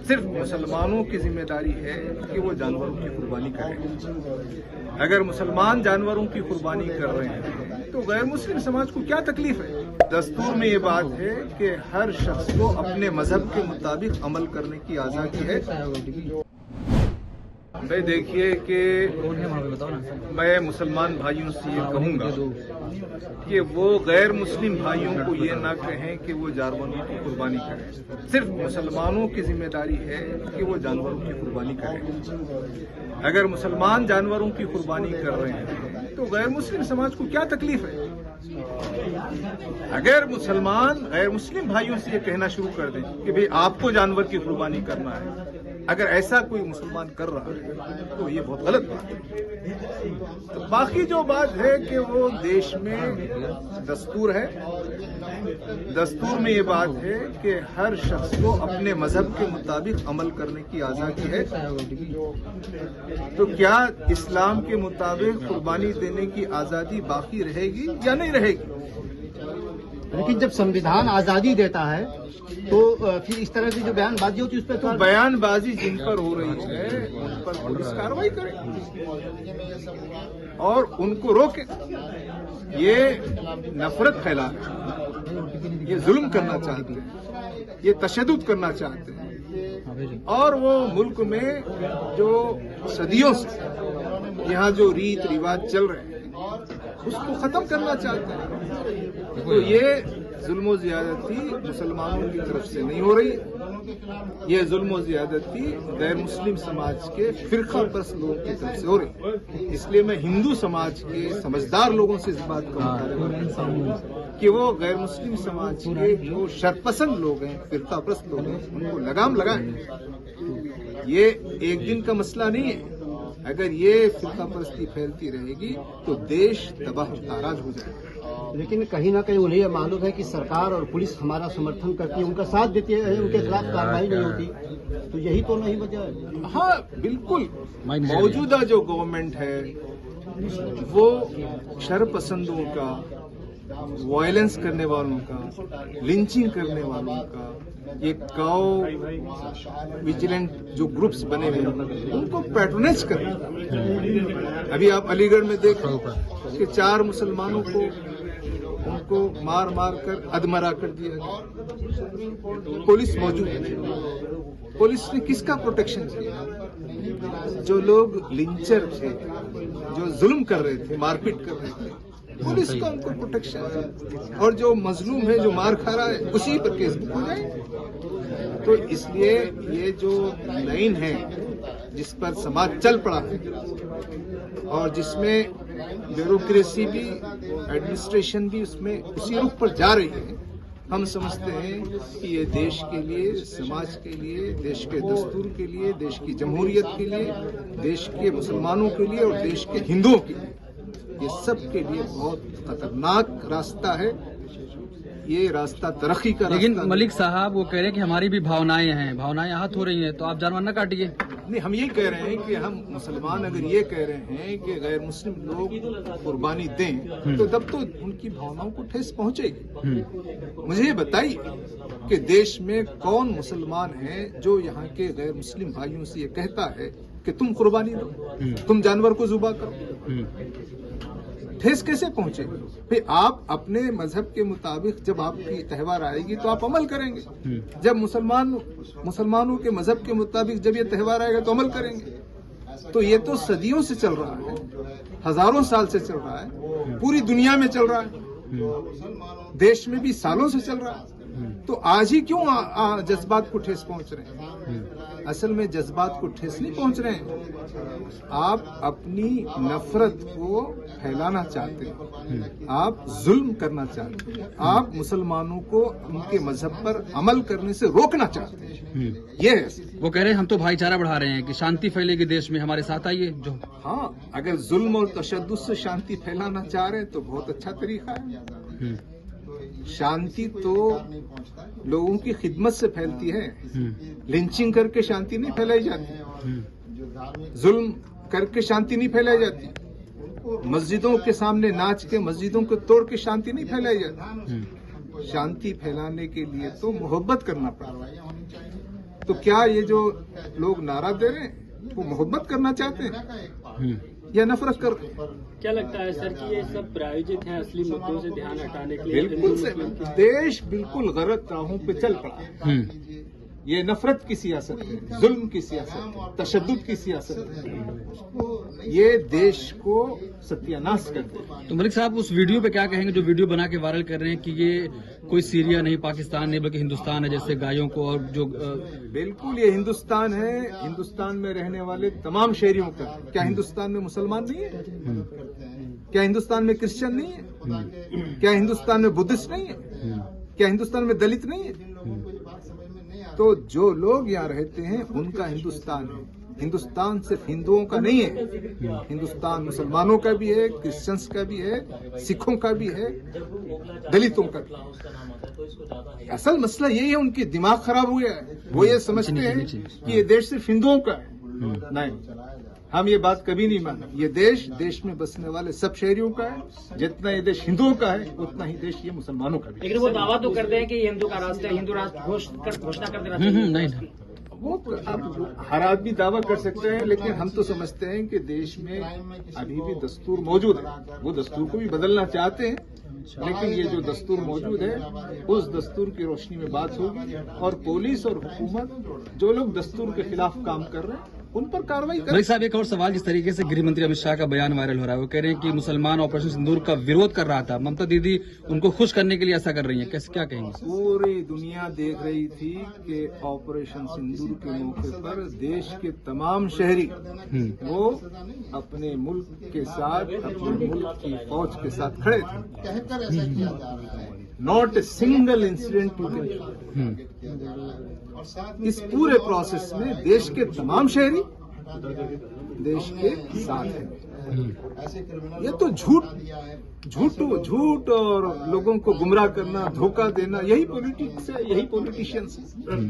सिर्फ मुसलमानों की जिम्मेदारी है कि वो जानवरों की कुर्बानी करें। अगर मुसलमान जानवरों की कुर्बानी कर रहे हैं तो गैर मुस्लिम समाज को क्या तकलीफ है? दस्तूर में ये बात है कि हर शख्स को अपने मजहब के मुताबिक अमल करने की आज़ादी है। भाई देखिए कि मैं मुसलमान भाइयों से ये कहूंगा कि वो गैर मुस्लिम भाइयों को ये ना कहें कि वो जानवरों की कुर्बानी करें। सिर्फ मुसलमानों की जिम्मेदारी है कि वो जानवरों की कुर्बानी करें। अगर मुसलमान जानवरों की कुर्बानी कर रहे हैं तो गैर मुस्लिम समाज को क्या तकलीफ है? अगर मुसलमान गैर मुस्लिम भाइयों से ये कहना शुरू कर दें कि भाई आपको जानवर की कुर्बानी करना है, अगर ऐसा कोई मुसलमान कर रहा है तो ये बहुत गलत बात है। तो बाकी जो बात है कि वो देश में दस्तूर है, दस्तूर में ये बात है कि हर शख्स को अपने मजहब के मुताबिक अमल करने की आज़ादी है। तो क्या इस्लाम के मुताबिक कुर्बानी देने की आज़ादी बाकी रहेगी या नहीं रहेगी? लेकिन जब संविधान आज़ादी देता है तो फिर इस तरह की जो बयानबाजी होती है उस पर तो बयानबाजी जिन पर हो रही है उन पर पुलिस कार्रवाई करे और उनको रोके। ये नफरत फैला है, ये जुल्म करना चाहते हैं, ये तशद्दुद करना चाहते हैं और वो मुल्क में जो सदियों से यहाँ जो रीत रिवाज चल रहे हैं उसको खत्म करना चाहते हैं। तो ये जुल्म ज़्यादती मुसलमानों की तरफ से नहीं हो रही, ये जुल्म ज़्यादती गैर मुस्लिम समाज के फिरका परस्त लोगों की तरफ से हो रही। इसलिए मैं हिंदू समाज के समझदार लोगों से इस बात का मुतालबा करता हूं कि वो गैर मुस्लिम समाज के जो शरपसंद लोग हैं, फिरका परस्त लोग हैं, उनको लगाम लगाएं। ये एक दिन का मसला नहीं है। अगर ये फिरका परस्ती फैलती रहेगी तो देश तबाह ताराज हो जाएगा। लेकिन कहीं ना कहीं उन्हें यह मालूम है कि सरकार और पुलिस हमारा समर्थन करती है, उनका साथ देती है, उनके खिलाफ कार्रवाई नहीं होती, तो यही तो नहीं वजह है। हाँ बिल्कुल, मौजूदा जो गवर्नमेंट है वो शरपसंदों का, वायलेंस करने वालों का, लिंचिंग करने वालों का, ये काओ विजिलेंट जो ग्रुप्स बने हुए हैं उनको पैट्रोनाइज कर रहा है। अभी आप अलीगढ़ में देख कि 4 मुसलमानों को उनको मार मार कर अधमरा कर दिया गया। पुलिस मौजूद है, पुलिस ने किसका प्रोटेक्शन किया? जो लोग लिंचर थे, जो जुल्म कर रहे थे, मारपीट कर रहे थे, पुलिस का उनको प्रोटेक्शन है। और जो मजलूम है, जो मार खा रहा है, उसी पर केस हो जाए। तो इसलिए ये जो लाइन है जिस पर समाज चल पड़ा है और जिसमें ब्यूरोक्रेसी भी, एडमिनिस्ट्रेशन भी उसमें उसी रुख पर जा रही है, हम समझते हैं कि ये देश के लिए, समाज के लिए, देश के दस्तूर के लिए, देश की जमहूरियत के लिए, देश के मुसलमानों के लिए और देश के हिंदुओं के लिए, ये सब के लिए बहुत खतरनाक रास्ता है। ये रास्ता तरक्की का रास्ता। लेकिन मलिक साहब वो कह रहे हैं कि हमारी भी भावनाएं हैं, भावनाएं आहत हो रही हैं, तो आप जानवर न काटिए। नहीं, हम ये कह रहे हैं कि हम मुसलमान अगर ये कह रहे हैं कि गैर मुस्लिम लोग कुर्बानी दें तो तब तो उनकी भावनाओं को ठेस पहुंचेगी। मुझे ये बताइए कि देश में कौन मुसलमान है जो यहाँ के गैर मुस्लिम भाइयों से ये कहता है कि तुम कुर्बानी दो, तुम जानवर को जुबा करो? ठेस कैसे पहुंचेगी? फिर आप अपने मजहब के मुताबिक जब आपकी त्यौहार आएगी तो आप अमल करेंगे। जब मुसलमानों के मजहब के मुताबिक जब ये त्यौहार आएगा तो अमल करेंगे। तो ये तो सदियों से चल रहा है, हजारों साल से चल रहा है, पूरी दुनिया में चल रहा है, देश में भी सालों से चल रहा है। तो आज ही क्यों जज्बात को ठेस पहुंच रहे हैं? असल में जज्बात को ठेस नहीं पहुंच रहे हैं, आप अपनी नफरत को फैलाना चाहते हैं, आप जुल्म करना चाहते हैं, आप मुसलमानों को उनके मजहब पर अमल करने से रोकना चाहते हैं। ये है। वो कह रहे हैं हम तो भाईचारा बढ़ा रहे हैं कि शांति फैलेगी देश में, हमारे साथ आइए। जो हाँ, अगर जुल्म और तशद्दुद से शांति फैलाना चाह रहे हैं तो बहुत अच्छा तरीका है। शांति तो लोगों की खिदमत से फैलती है, लिंचिंग करके शांति नहीं फैलाई जाती, जुल्म करके शांति नहीं फैलाई जाती, मस्जिदों के सामने नाच के, मस्जिदों को तोड़ के शांति नहीं फैलाई जाती। शांति फैलाने के लिए तो मोहब्बत करना पड़ता है। तो क्या ये जो लोग नारा दे रहे हैं वो मोहब्बत करना चाहते हैं या नफरत कर रहे हैं? क्या लगता है सर कि ये सब प्रायोजित है असली मुद्दों से ध्यान हटाने के लिए? बिल्कुल से देश बिल्कुल गलत राहों पे चल पड़ा है। ये नफरत की सियासत है, जुल्म की सियासत है, तशद्दुद की सियासत है। ये देश को सत्यानाश कर दे। तो मलिक साहब उस वीडियो पे क्या कहेंगे जो वीडियो बना के वायरल कर रहे हैं कि ये कोई सीरिया नहीं, पाकिस्तान नहीं, बल्कि हिंदुस्तान है, जैसे गायों को और जो बिल्कुल ये हिंदुस्तान है। हिंदुस्तान में रहने वाले तमाम शहरियों का। क्या हिंदुस्तान में मुसलमान नहीं है? क्या हिंदुस्तान में क्रिश्चियन नहीं है? क्या हिंदुस्तान में बुद्धिस्ट नहीं है? क्या हिंदुस्तान में दलित नहीं है? तो जो लोग यहाँ रहते हैं उनका हिंदुस्तान है। हिंदुस्तान सिर्फ हिंदुओं का नहीं है, हिंदुस्तान मुसलमानों का भी है, क्रिश्चियंस का भी है, सिखों का भी है, दलितों का भी है। असल मसला यही है, उनकी दिमाग खराब हुआ है। वो ये समझते हैं कि ये देश सिर्फ हिंदुओं का है। नहीं, हम ये बात कभी नहीं माने। ये देश में बसने वाले सब शहरियों का है। जितना ये देश हिंदुओं का है उतना ही देश ये मुसलमानों का भी है। लेकिन वो दावा तो करते हैं कि ये हिंदू का राष्ट्र है, हिंदू राष्ट्र घोषणा कर देना चाहिए। नहीं, वो अब हर आदमी दावा कर सकते हैं, लेकिन हम तो समझते हैं कि देश में अभी भी दस्तूर मौजूद है। वो दस्तूर को भी बदलना चाहते हैं, लेकिन ये जो दस्तूर मौजूद है उस दस्तूर की रोशनी में बात होगी और पुलिस और हुकूमत जो लोग दस्तूर के खिलाफ काम कर रहे हैं उन पर कार्रवाई करें। मलिक साहब एक और सवाल, जिस तरीके से गृह मंत्री अमित शाह का बयान वायरल हो रहा है, वो कह रहे हैं कि मुसलमान ऑपरेशन सिंदूर का विरोध कर रहा था, ममता दीदी उनको खुश करने के लिए ऐसा कर रही हैं, कैसे क्या कहेंगे? पूरी दुनिया देख रही थी कि ऑपरेशन सिंदूर के मौके पर देश के तमाम शहरी वो अपने मुल्क के साथ, अपने मुल्क की फौज के साथ खड़े थे। Not a single incident to इस पूरे प्रोसेस में देश के तमाम शहरी देश के साथ हैं। ये तो झूठ और लोगों को गुमराह करना, धोखा देना, यही पॉलिटिक्स है, यही पॉलिटिशियंस है।